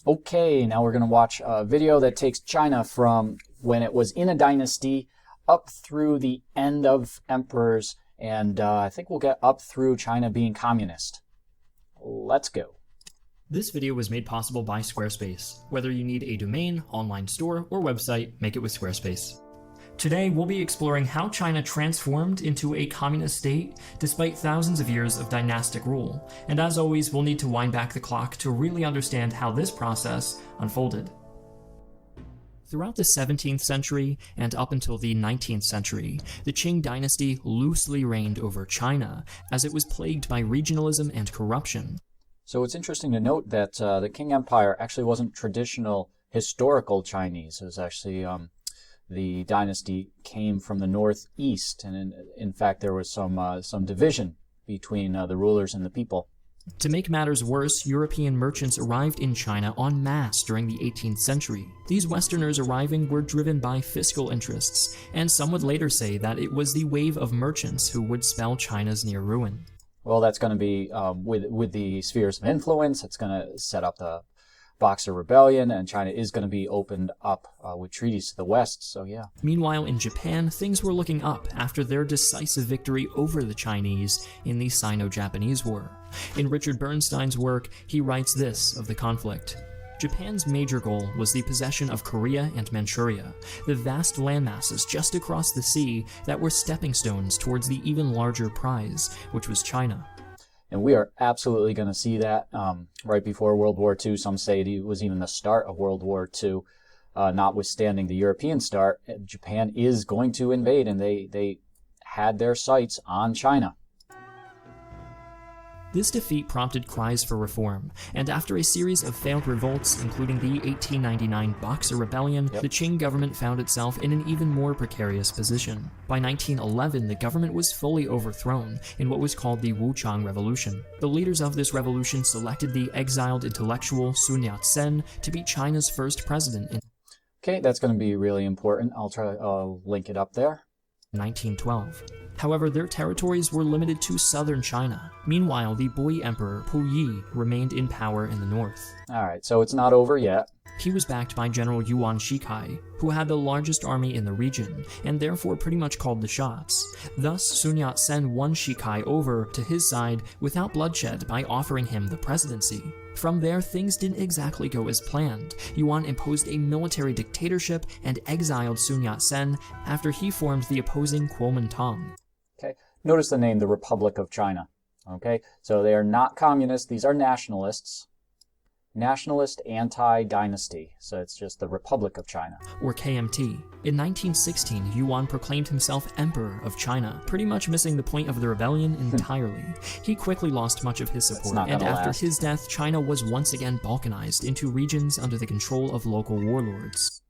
Okay, now we're going to watch a video that takes China from when it was in a dynasty up through the end of emperors, and I think we'll get up through China being communist. Let's go. This video was made possible by Squarespace. Whether you need a domain, online store, or website, make it with Squarespace. Today, we'll be exploring how China transformed into a communist state despite thousands of years of dynastic rule. And as always, we'll need to wind back the clock to really understand how this process unfolded. Throughout the 17th century and up until the 19th century, the Qing dynasty loosely reigned over China as it was plagued by regionalism and corruption. So it's interesting to note that the Qing Empire actually wasn't traditional historical Chinese. It was actually the dynasty came from the northeast, and in fact there was some division between the rulers and the people. To make matters worse, European merchants arrived in China en masse during the 18th century. These Westerners arriving were driven by fiscal interests, and some would later say that it was the wave of merchants who would spell China's near ruin. Well, that's going to be, with the spheres of influence, it's going to set up the Boxer Rebellion, and China is going to be opened up with treaties to the west, so yeah. Meanwhile, in Japan, things were looking up after their decisive victory over the Chinese in the Sino-Japanese War. In Richard Bernstein's work, he writes this of the conflict. Japan's major goal was the possession of Korea and Manchuria, the vast landmasses just across the sea that were stepping stones towards the even larger prize, which was China. And we are absolutely going to see that right before World War II. Some say it was even the start of World War II. Notwithstanding the European start, Japan is going to invade, and they had their sights on China. This defeat prompted cries for reform, and after a series of failed revolts, including the 1899 Boxer Rebellion, the Qing government found itself in an even more precarious position. By 1911, the government was fully overthrown in what was called the Wuchang Revolution. The leaders of this revolution selected the exiled intellectual Sun Yat-sen to be China's first president in Okay, that's going to be really important. I'll link it up there. 1912. However, their territories were limited to southern China. Meanwhile, the boy emperor Puyi remained in power in the north. Alright, so it's not over yet. He was backed by General Yuan Shikai, who had the largest army in the region, and therefore pretty much called the shots. Thus, Sun Yat-sen won Shikai over to his side without bloodshed by offering him the presidency. From there, things didn't exactly go as planned. Yuan imposed a military dictatorship and exiled Sun Yat-sen after he formed the opposing Kuomintang. Okay, notice the name, the Republic of China. Okay, so they are not communists, these are nationalists. Nationalist anti-dynasty, so it's just the Republic of China. Or KMT. In 1916, Yuan proclaimed himself Emperor of China, pretty much missing the point of the rebellion entirely. He quickly lost much of his support, and after his death, China was once again balkanized into regions under the control of local warlords.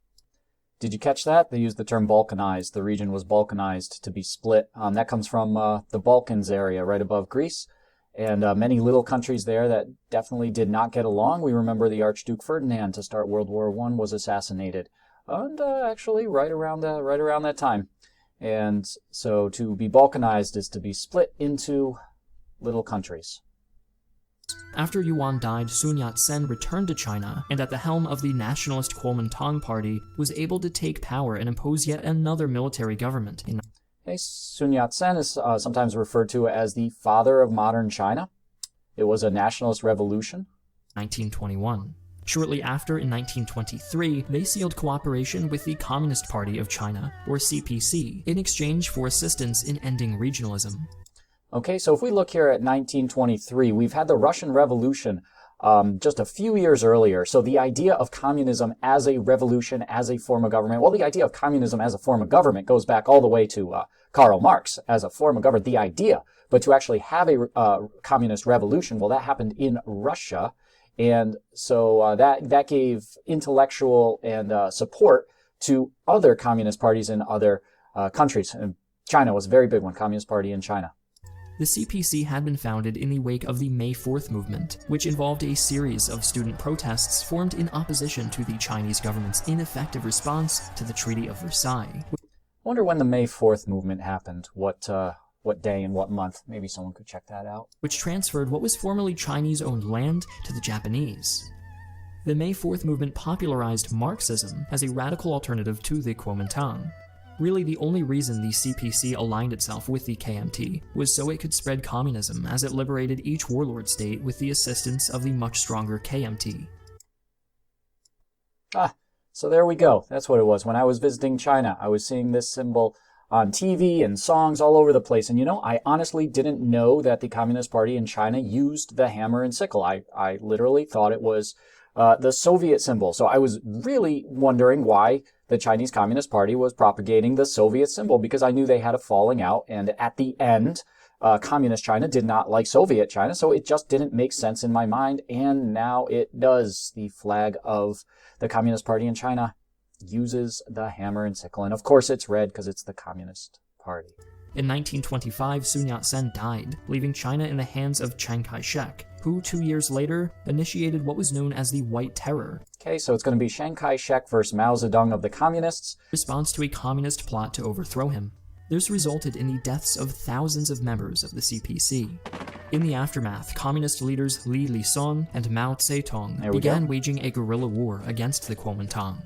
Did you catch that? They used the term balkanized. The region was balkanized to be split. That comes from the Balkans area right above Greece. And many little countries there that definitely did not get along. We remember the Archduke Ferdinand to start World War I was assassinated, and actually right around that time. And so to be balkanized is to be split into little countries. After Yuan died, Sun Yat-sen returned to China, and at the helm of the nationalist Kuomintang party, was able to take power and impose yet another military government. Okay, Sun Yat-sen is sometimes referred to as the father of modern China. It was a nationalist revolution. 1921. Shortly after, in 1923, they sealed cooperation with the Communist Party of China, or CPC, in exchange for assistance in ending regionalism. Okay, so if we look here at 1923, we've had the Russian Revolution just a few years earlier. So the idea of communism as a revolution, as a form of government, well, the idea of communism as a form of government goes back all the way to Karl Marx as a form of government, the idea. But to actually have a communist revolution, well, that happened in Russia. And so that gave intellectual and support to other communist parties in other countries. And China was a very big one, Communist Party in China. The CPC had been founded in the wake of the May 4th movement, which involved a series of student protests formed in opposition to the Chinese government's ineffective response to the Treaty of Versailles. I wonder when the May 4th movement happened, what day and what month. Maybe someone could check that out. Which transferred what was formerly Chinese-owned land to the Japanese. The May 4th movement popularized Marxism as a radical alternative to the Kuomintang. Really, the only reason the CPC aligned itself with the KMT was so it could spread communism as it liberated each warlord state with the assistance of the much stronger KMT. So there we go. That's what it was. When I was visiting China, I was seeing this symbol on TV and songs all over the place. And I honestly didn't know that the Communist Party in China used the hammer and sickle. I literally thought it was the Soviet symbol. So I was really wondering why the Chinese Communist Party was propagating the Soviet symbol, because I knew they had a falling out. And at the end, Communist China did not like Soviet China. So it just didn't make sense in my mind. And now it does. The flag of the Communist Party in China uses the hammer and sickle. And of course it's red because it's the Communist Party. In 1925, Sun Yat-sen died, leaving China in the hands of Chiang Kai-shek, who 2 years later initiated what was known as the White Terror. Okay, so it's going to be Chiang Kai-shek versus Mao Zedong of the Communists. Response to a communist plot to overthrow him. This resulted in the deaths of thousands of members of the CPC. In the aftermath, communist leaders Li Lixun and Mao Zedong began waging a guerrilla war against the Kuomintang.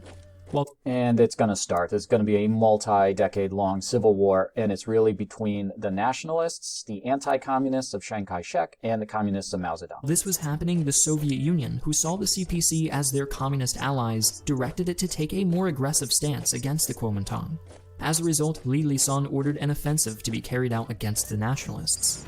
And it's going to start. It's going to be a multi-decade-long civil war, and it's really between the nationalists, the anti-communists of Chiang Kai-shek, and the communists of Mao Zedong. This was happening. The Soviet Union, who saw the CPC as their communist allies, directed it to take a more aggressive stance against the Kuomintang. As a result, Li Lixun ordered an offensive to be carried out against the nationalists.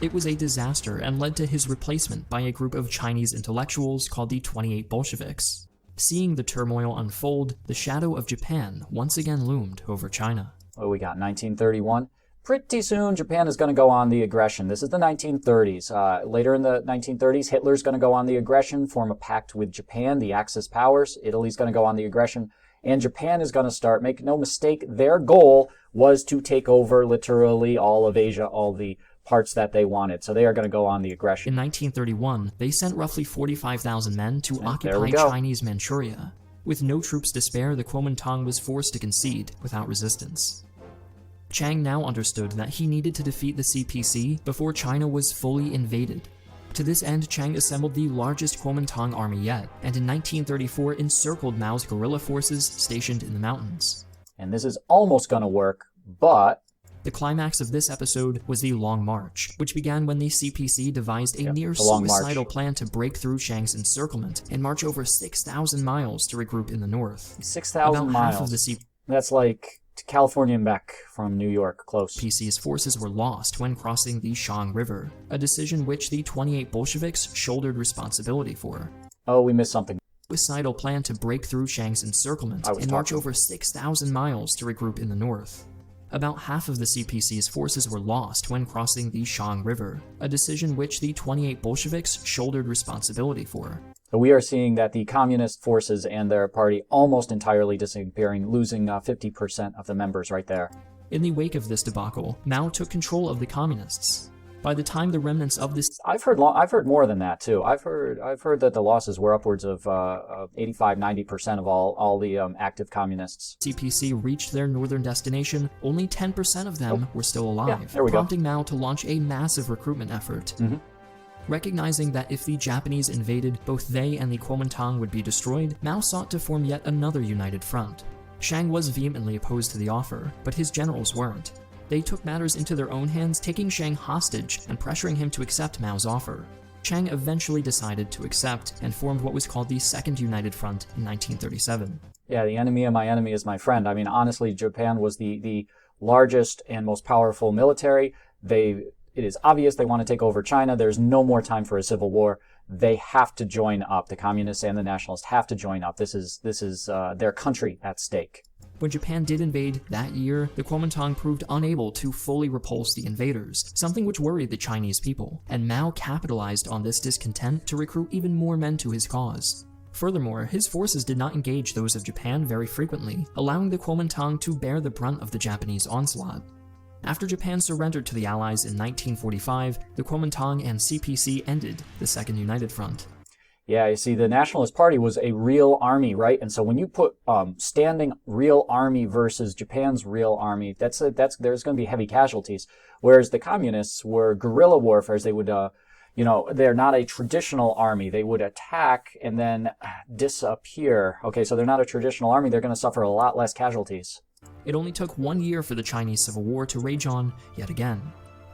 It was a disaster and led to his replacement by a group of Chinese intellectuals called the 28 Bolsheviks. Seeing the turmoil unfold, the shadow of Japan once again loomed over China. What do we got, 1931? Pretty soon, Japan is going to go on the aggression. This is the 1930s. Later in the 1930s, Hitler's going to go on the aggression, form a pact with Japan, the Axis powers. Italy's going to go on the aggression, and Japan is going to start. Make no mistake, their goal was to take over literally all of Asia, all the parts that they wanted. So they are going to go on the aggression. In 1931, they sent roughly 45,000 men to occupy Chinese Manchuria. With no troops to spare, the Kuomintang was forced to concede without resistance. Chiang now understood that he needed to defeat the CPC before China was fully invaded. To this end, Chiang assembled the largest Kuomintang army yet, and in 1934 encircled Mao's guerrilla forces stationed in the mountains. And this is almost going to work, but the climax of this episode was the Long March, which began when the CPC devised a near-suicidal plan to break through Chiang's encirclement and march over 6,000 miles to regroup in the north. 6,000 miles. Half of the That's like to California and back from New York, close. CPC's forces were lost when crossing the Shang River, a decision which the 28 Bolsheviks shouldered responsibility for. Oh, we missed something. Suicidal plan to break through Chiang's encirclement and march over 6,000 miles to regroup in the north. About half of the CPC's forces were lost when crossing the Shang River, a decision which the 28 Bolsheviks shouldered responsibility for. So we are seeing that the communist forces and their party almost entirely disappearing, losing 50% of the members right there. In the wake of this debacle, Mao took control of the communists. By the time the remnants of this... I've heard more than that too. I've heard that the losses were upwards of 85-90% of all the active communists. CPC reached their northern destination. Only 10% of them were still alive, prompting Mao to launch a massive recruitment effort. Recognizing that if the Japanese invaded, both they and the Kuomintang would be destroyed, Mao sought to form yet another united front. Chiang was vehemently opposed to the offer, but his generals weren't. They took matters into their own hands, taking Chiang hostage and pressuring him to accept Mao's offer. Chiang eventually decided to accept and formed what was called the Second United Front in 1937. Yeah, the enemy of my enemy is my friend. I mean, honestly, Japan was the largest and most powerful military. It is obvious they want to take over China. There's no more time for a civil war. They have to join up. The communists and the nationalists have to join up. This is their country at stake. When Japan did invade that year, the Kuomintang proved unable to fully repulse the invaders, something which worried the Chinese people, and Mao capitalized on this discontent to recruit even more men to his cause. Furthermore, his forces did not engage those of Japan very frequently, allowing the Kuomintang to bear the brunt of the Japanese onslaught. After Japan surrendered to the Allies in 1945, the Kuomintang and CPC ended the Second United Front. Yeah, you see, the Nationalist Party was a real army, right? And so when you put standing real army versus Japan's real army, there's going to be heavy casualties. Whereas the communists were guerrilla warfare. They would, you know, they're not a traditional army. They would attack and then disappear. Okay, so they're not a traditional army. They're going to suffer a lot less casualties. It only took 1 year for the Chinese Civil War to rage on yet again.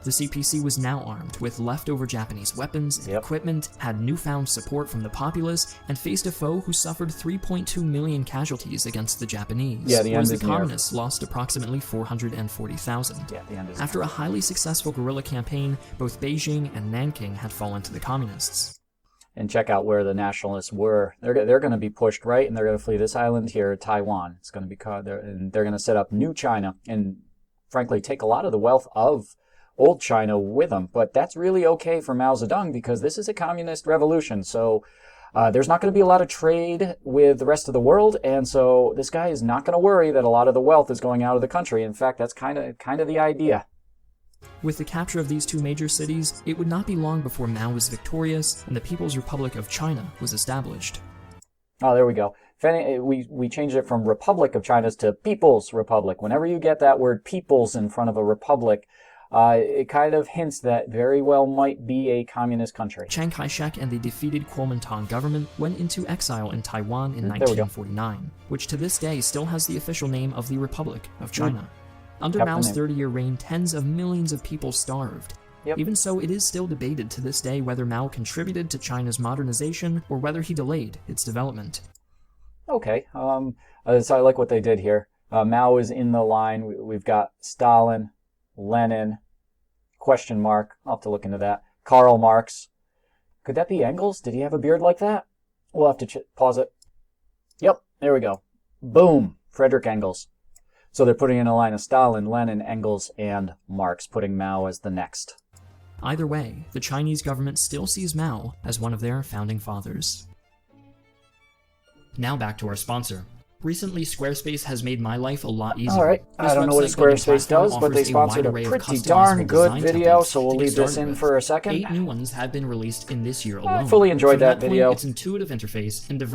The CPC was now armed with leftover Japanese weapons and equipment, had newfound support from the populace, and faced a foe who suffered 3.2 million casualties against the Japanese, whereas the communists lost approximately 440,000. After a highly successful guerrilla campaign, both Beijing and Nanking had fallen to the communists. And check out where the nationalists were. They're going to be pushed right, and they're going to flee this island here, Taiwan. It's going to be called, and they're going to set up new China, and frankly take a lot of the wealth of old China with them. But that's really okay for Mao Zedong because this is a communist revolution. So there's not going to be a lot of trade with the rest of the world, and so this guy is not going to worry that a lot of the wealth is going out of the country. In fact, that's kind of the idea. With the capture of these two major cities, it would not be long before Mao was victorious and the People's Republic of China was established. Oh, there we go. We changed it from Republic of China to People's Republic. Whenever you get that word people's in front of a republic, it kind of hints that very well might be a communist country. Chiang Kai-shek and the defeated Kuomintang government went into exile in Taiwan in 1949, which to this day still has the official name of the Republic of China. Under Mao's 30-year reign, tens of millions of people starved. Even so, it is still debated to this day whether Mao contributed to China's modernization or whether he delayed its development. Okay, so I like what they did here. Mao is in the line. We've got Stalin, Lenin, question mark. I'll have to look into that. Karl Marx. Could that be Engels? Did he have a beard like that? We'll have to pause it. Yep, there we go. Boom, Frederick Engels. So they're putting in a line of Stalin, Lenin, Engels, and Marx, putting Mao as the next. Either way, the Chinese government still sees Mao as one of their founding fathers. Now back to our sponsor. Recently, Squarespace has made my life a lot easier. Alright, I don't know what Squarespace does, but they sponsored a pretty darn good video, so we'll leave this in for a second. 8 new ones have been released in this year alone. I fully enjoyed that video. Its intuitive interface and diverse